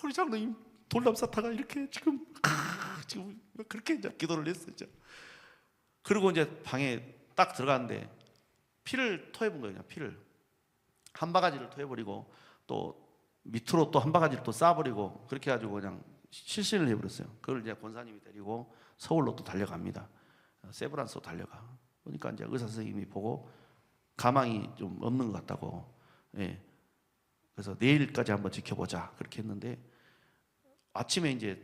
우리 장로님 돌담 쌓다가 이렇게 지금 그렇게 이제 기도를 했어요. 이제. 그리고 이제 방에 딱 들어갔는데 피를 토해본 거예요. 그냥 피를 한 바가지를 토해버리고 또 밑으로 또 한 바가지를 또 싸버리고, 그렇게 해가지고 그냥 실신을 해버렸어요. 그걸 이제 권사님이 데리고 서울로 또 달려갑니다. 세브란스로 달려가. 그러니까 이제 의사 선생님이 보고 가망이 좀 없는 것 같다고. 예. 그래서 내일까지 한번 지켜보자 그렇게 했는데, 아침에 이제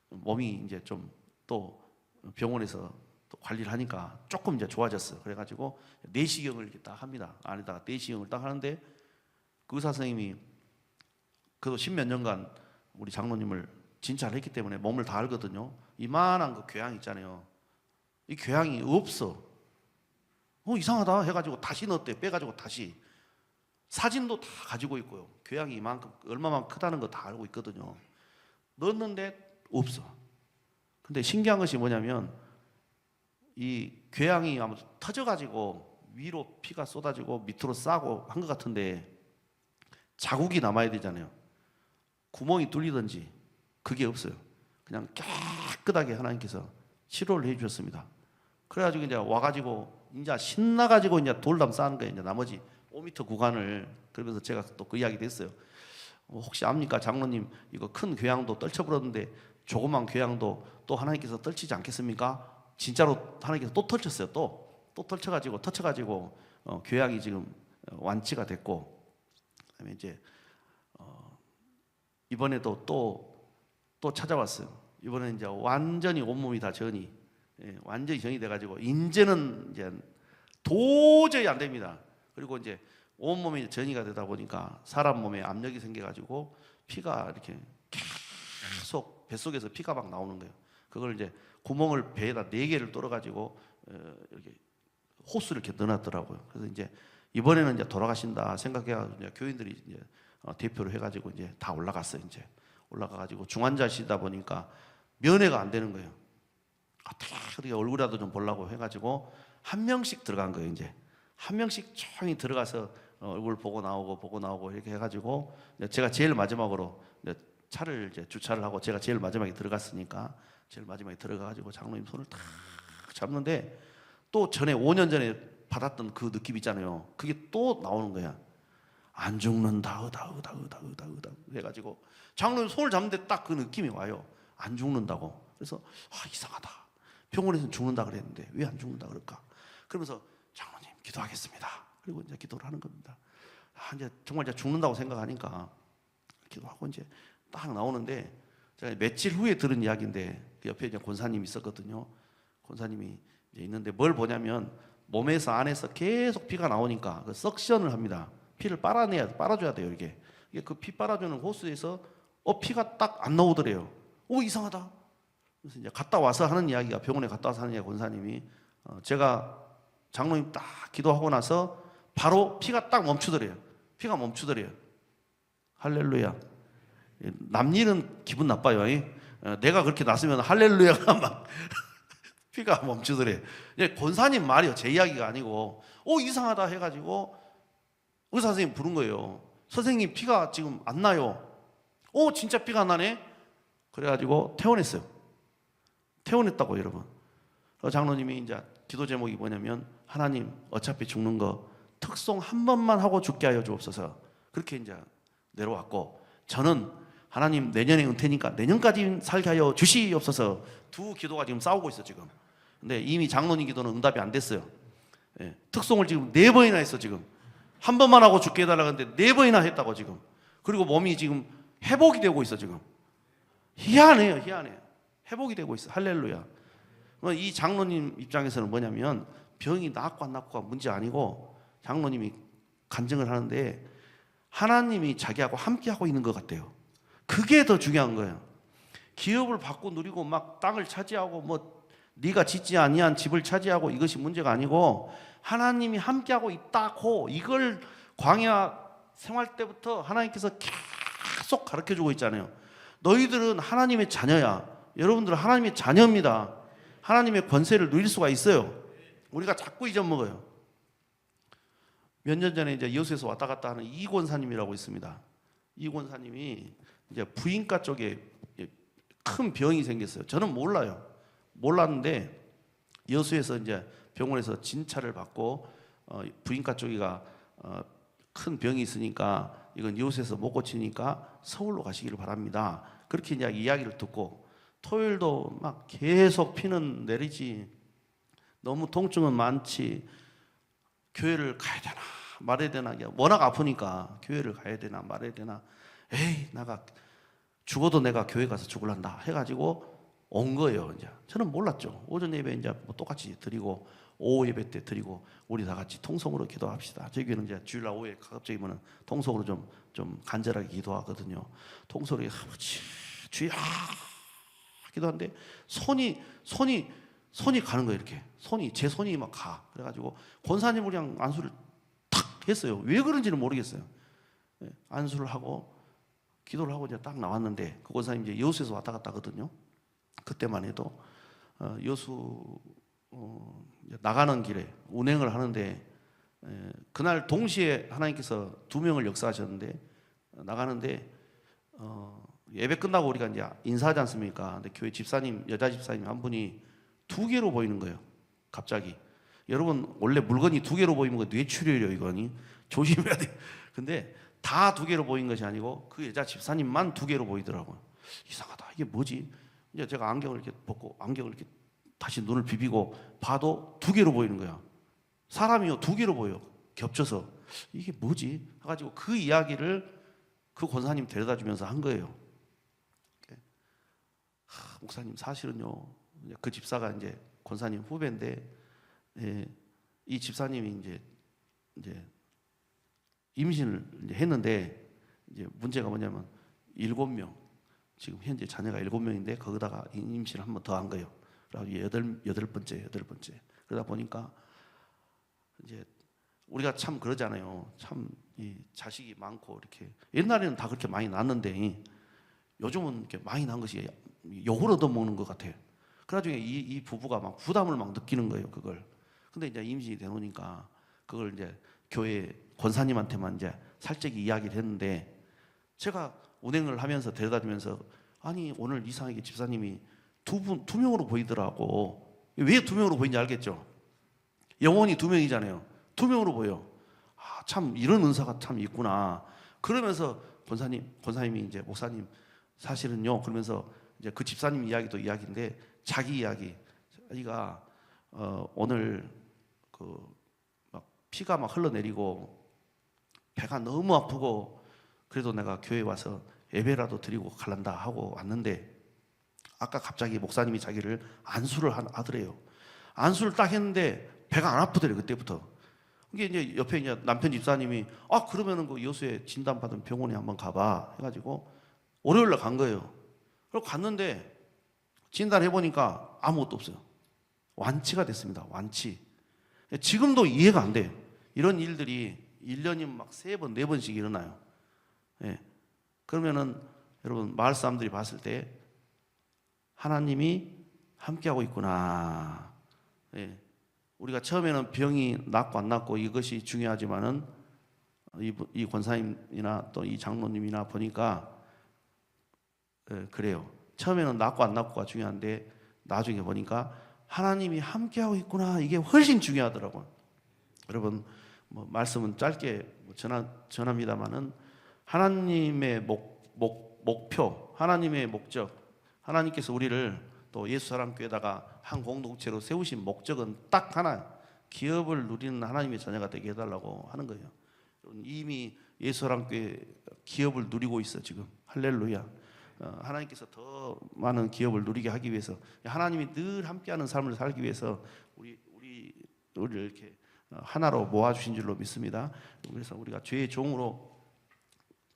몸이 이제 좀 또 병원에서 또 관리를 하니까 조금 이제 좋아졌어요. 그래가지고 내시경을 이렇게 딱 합니다. 안에다가 내시경을 딱 하는데, 그 의사 선생님이 그래도 10몇 년간 우리 장로님을 진찰을 했기 때문에 몸을 다 알거든요. 이만한 그 궤양 있잖아요. 이 궤양이 없어. 이상하다 해가지고 다시 넣었대. 빼가지고 다시. 사진도 다 가지고 있고요. 궤양이 이만큼 얼마만 크다는 거 다 알고 있거든요. 넣었는데 없어. 근데 신기한 것이 뭐냐면 이 궤양이 아무튼 터져가지고 위로 피가 쏟아지고 밑으로 싸고 한 것 같은데 자국이 남아야 되잖아요. 구멍이 뚫리든지 그게 없어요. 그냥 깨끗하게 하나님께서 치료를 해주셨습니다. 그래가지고 이제 와가지고 이제 신나가지고 이제 돌담 쌓는 거예요. 이제 나머지 5m 구간을. 그러면서 제가 또 그 이야기도 했어요. 혹시 압니까 장로님, 이거 큰 궤양도 떨쳐버렸는데 조그만 궤양도 또 하나님께서 떨치지 않겠습니까? 진짜로 하나님께서 또 털쳤어요. 또 터쳐가지고 궤양이 지금 완치가 됐고, 그다음에 이제 이번에도 또 찾아왔어요. 이번에 이제 완전히 온몸이 다 전이, 완전히 전이 돼가지고 이제는 이제 도저히 안 됩니다. 그리고 이제 온몸이 전이가 되다 보니까 사람 몸에 압력이 생겨가지고 피가 이렇게 계속 뱃속에서 피가 막 나오는 거예요. 그걸 이제 구멍을 배에다 4개를 뚫어가지고 이렇게 호스를 이렇게 넣어놨더라고요. 그래서 이제 이번에는 이제 돌아가신다 생각해가지고 이제 교인들이 이제 대표로 해가지고 이제 다 올라갔어요. 이제 올라가가지고 중환자시다 보니까 면회가 안 되는 거예요. 어떻게 얼굴이라도 좀 보려고 해가지고 한 명씩 들어간 거예요. 이제 한 명씩 조용히 들어가서 얼굴 보고 나오고 이렇게 해가지고 제가 제일 마지막으로 차를 이제 주차를 하고 제가 제일 마지막에 들어갔으니까 제일 마지막에 들어가가지고 장로님 손을 탁 잡는데, 또 전에 5년 전에 받았던 그 느낌 있잖아요. 그게 또 나오는 거야. 안 죽는다, 으다 해가지고 장로님 손을 잡는데 딱 그 느낌이 와요. 안 죽는다고. 그래서 이상하다. 병원에서는 죽는다 그랬는데 왜 안 죽는다 그럴까? 그러면서 장로님 기도하겠습니다. 그리고 이제 기도를 하는 겁니다. 이제 정말 이제 죽는다고 생각하니까 기도하고 이제 딱 나오는데, 제가 며칠 후에 들은 이야기인데 그 옆에 이제 권사님이 있었거든요. 권사님이 이제 있는데 뭘 보냐면 몸에서 안에서 계속 피가 나오니까 그 석션을 합니다. 피를 빨아줘야 돼요. 이게 그 피 빨아주는 호스에서 피가 딱 안 나오더래요. 이상하다. 그래서 이제 갔다 와서 하는 이야기가, 병원에 갔다 와서 하는 이야기, 권사님이 제가 장로님 딱 기도하고 나서 바로 피가 딱 멈추더래요. 피가 멈추더래요. 할렐루야. 남일은 기분 나빠요. 내가 그렇게 났으면 할렐루야가 막 피가 멈추더래. 권사님 말이요, 제 이야기가 아니고. 이상하다 해가지고 의사 선생님 부른 거예요. 선생님 피가 지금 안 나요. 진짜 피가 안 나네. 그래가지고 퇴원했어요. 퇴원했다고 여러분. 장로님이 이제 기도 제목이 뭐냐면 하나님 어차피 죽는 거 특송 한 번만 하고 죽게 하여 주옵소서. 그렇게 이제 내려왔고, 저는 하나님 내년에 은퇴니까 내년까지 살게 하여 주시옵소서. 두 기도가 지금 싸우고 있어 지금. 근데 이미 장로님 기도는 응답이 안 됐어요. 특송을 지금 4번이나 했어 지금. 한 번만 하고 죽게 해달라고 했는데 4번이나 했다고 지금. 그리고 몸이 지금 회복이 되고 있어 지금. 희한해요, 희한해. 회복이 되고 있어. 할렐루야. 이 장로님 입장에서는 뭐냐면 병이 낫고 안 낫고가 문제 아니고, 장로님이 간증을 하는데 하나님이 자기하고 함께하고 있는 것 같아요. 그게 더 중요한 거예요. 기업을 받고 누리고 막 땅을 차지하고 뭐 네가 짓지 아니한 집을 차지하고 이것이 문제가 아니고, 하나님이 함께하고 있다고, 이걸 광야 생활 때부터 하나님께서 계속 가르쳐주고 있잖아요. 너희들은 하나님의 자녀야. 여러분들은 하나님의 자녀입니다. 하나님의 권세를 누릴 수가 있어요. 우리가 자꾸 잊어먹어요. 몇 년 전에 이제 여수에서 왔다 갔다 하는 이 권사님이라고 있습니다. 이 권사님이 이제 부인과 쪽에 큰 병이 생겼어요. 저는 몰랐는데 여수에서 이제 병원에서 진찰을 받고 부인과 쪽이가 큰 병이 있으니까 이건 여수에서 못 고치니까 서울로 가시기를 바랍니다. 그렇게 이제 이야기를 듣고, 토요일도 막 계속 피는 내리지, 너무 통증은 많지, 교회를 가야 되나 말아야 되나, 워낙 아프니까 교회를 가야 되나 말아야 되나, 에이 나가 죽어도 내가 교회 가서 죽을란다 해가지고 온 거예요. 이제 저는 몰랐죠. 오전 예배 이제 뭐 똑같이 드리고 오후 예배 때 드리고 우리 다 같이 통성으로 기도합시다. 저희 교회는 이제 주일 날 오후에 가급적이면 통성으로 좀 간절하게 기도하거든요. 통성으로 아버지 주여 기도하는데 손이 가는 거예요. 이렇게 제 손이 막 가. 그래가지고 권사님을 그냥 안수를 탁 했어요. 왜 그런지는 모르겠어요. 안수를 하고 기도를 하고 이제 딱 나왔는데, 그 권사님 이제 여수에서 왔다 갔다 하거든요. 그때만 해도 여수 나가는 길에 운행을 하는데, 그날 동시에 하나님께서 2명을 역사하셨는데, 나가는데 예배 끝나고 우리가 이제 인사하지 않습니까? 근데 교회 집사님, 여자 집사님 한 분이 2개로 보이는 거예요. 갑자기. 여러분 원래 물건이 2개로 보이는 거 뇌출혈이에요. 이거니 조심해야 돼요. 근데 다 2개로 보인 것이 아니고 그 여자 집사님만 2개로 보이더라고요. 이상하다. 이게 뭐지? 이제 제가 안경을 이렇게 벗고 안경을 이렇게 다시 눈을 비비고 봐도 2개로 보이는 거야. 사람이요 2개로 보여. 겹쳐서 이게 뭐지? 해가지고 그 이야기를 그 권사님 데려다 주면서 한 거예요. 목사님 사실은요, 그 집사가 이제 권사님 후배인데, 이 집사님이 이제 임신을 이제 했는데, 이제 문제가 뭐냐면 7명, 지금 현재 자녀가 7명인데 거기다가 임신을 한 번 더 한 거예요. 그래서 여덟 번째. 그러다 보니까 이제 우리가 참 그러잖아요. 참 이 자식이 많고 이렇게, 옛날에는 다 그렇게 많이 낳았는데 요즘은 이렇게 많이 낳은 것이 욕을 얻어먹는 것 같아요. 그래가지고 이 부부가 막 부담을 막 느끼는 거예요, 그걸. 근데 이제 임신이 되놓으니까 그걸 이제 교회 권사님한테만 이제 살짝이 이야기를 했는데, 제가 운행을 하면서 데려다 주면서, 아니 오늘 이상하게 집사님이 두 명으로 보이더라고. 왜 2명으로 보이는지 알겠죠? 영혼이 2명이잖아요. 2명으로 보여. 참 이런 은사가 참 있구나. 그러면서 권사님이 이제 목사님 사실은요, 그러면서 이제 그 집사님 이야기도 이야기인데, 자기 이야기, 자기가 오늘 막 피가 막 흘러내리고 배가 너무 아프고, 그래도 내가 교회 와서 예배라도 드리고 갈란다 하고 왔는데, 아까 갑자기 목사님이 자기를 안수를 하더래요. 안수를 딱 했는데 배가 안 아프더래요, 그때부터. 이게 이제 옆에 이제 남편 집사님이 그러면은 그 여수에 진단받은 병원에 한번 가봐 해가지고 월요일날 간 거예요. 그리고 갔는데 진단해 보니까 아무것도 없어요. 완치가 됐습니다. 완치. 지금도 이해가 안 돼요. 이런 일들이 1년이면 막 3번, 4번씩 일어나요. 그러면은 여러분 마을 사람들이 봤을 때 하나님이 함께하고 있구나. 예. 우리가 처음에는 병이 낫고 안 낫고 이것이 중요하지만은 이 권사님이나 또 이 장로님이나 보니까 그래요. 처음에는 낫고 안 낫고가 중요한데 나중에 보니까 하나님이 함께하고 있구나. 이게 훨씬 중요하더라고요. 여러분 뭐 말씀은 짧게 전합니다만은 하나님의 목표, 하나님의 목적, 하나님께서 우리를 또 예수사랑교회에다가 한 공동체로 세우신 목적은 딱 하나, 기업을 누리는 하나님의 자녀가 되게 해달라고 하는 거예요. 이미 예수사랑교회 기업을 누리고 있어 지금. 할렐루야. 하나님께서 더 많은 기업을 누리게 하기 위해서, 하나님이 늘 함께하는 삶을 살기 위해서 우리를 이렇게 하나로 모아주신 줄로 믿습니다. 그래서 우리가 죄의 종으로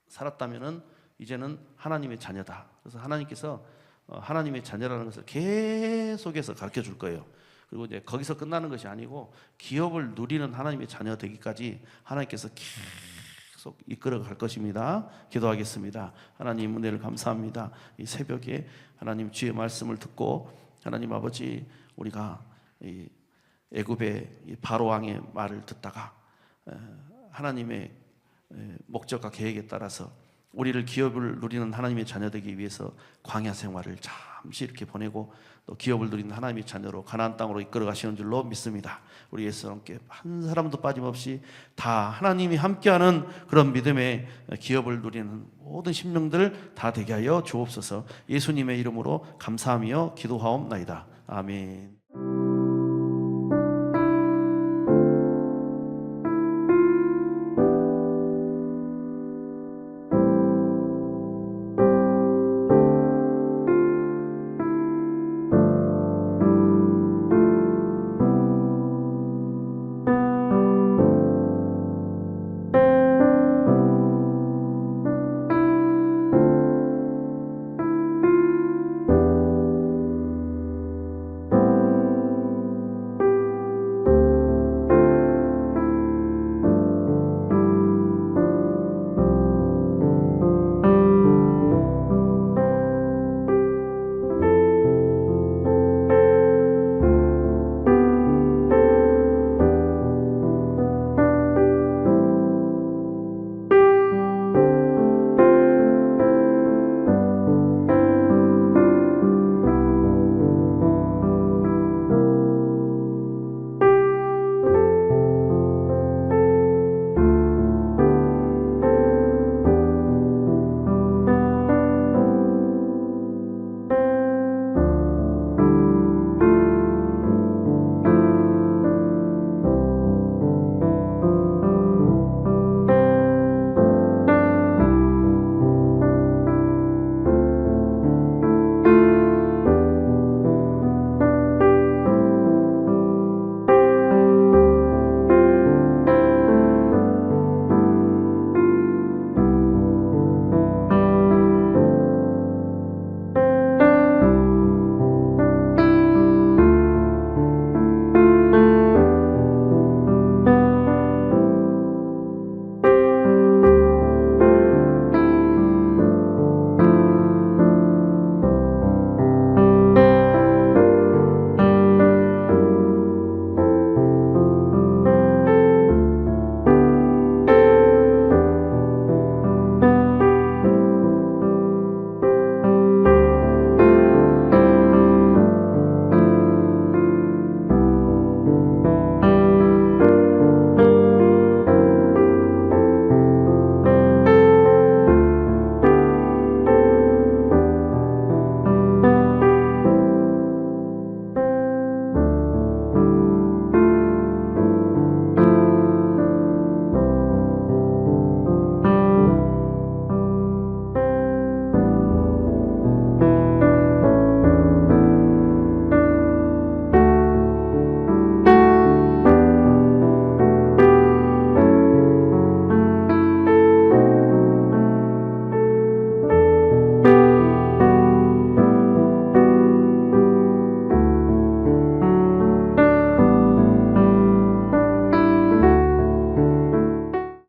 살았다면은 이제는 하나님의 자녀다. 그래서 하나님께서 하나님의 자녀라는 것을 계속해서 가르쳐 줄 거예요. 그리고 이제 거기서 끝나는 것이 아니고 기업을 누리는 하나님의 자녀 되기까지 하나님께서 계속 이끌어 갈 것입니다. 기도하겠습니다. 하나님 은혜를 감사합니다. 이 새벽에 하나님 주의 말씀을 듣고 하나님 아버지 우리가 이 애굽의 이 바로 왕의 말을 듣다가 하나님의 목적과 계획에 따라서 우리를 기업을 누리는 하나님의 자녀 되기 위해서 광야 생활을 잠시 이렇게 보내고 또 기업을 누리는 하나님의 자녀로 가나안 땅으로 이끌어 가시는 줄로 믿습니다. 우리 예수와 함께 한 사람도 빠짐없이 다 하나님이 함께하는 그런 믿음의 기업을 누리는 모든 심령들 다 되게 하여 주옵소서. 예수님의 이름으로 감사하며 기도하옵나이다. 아멘.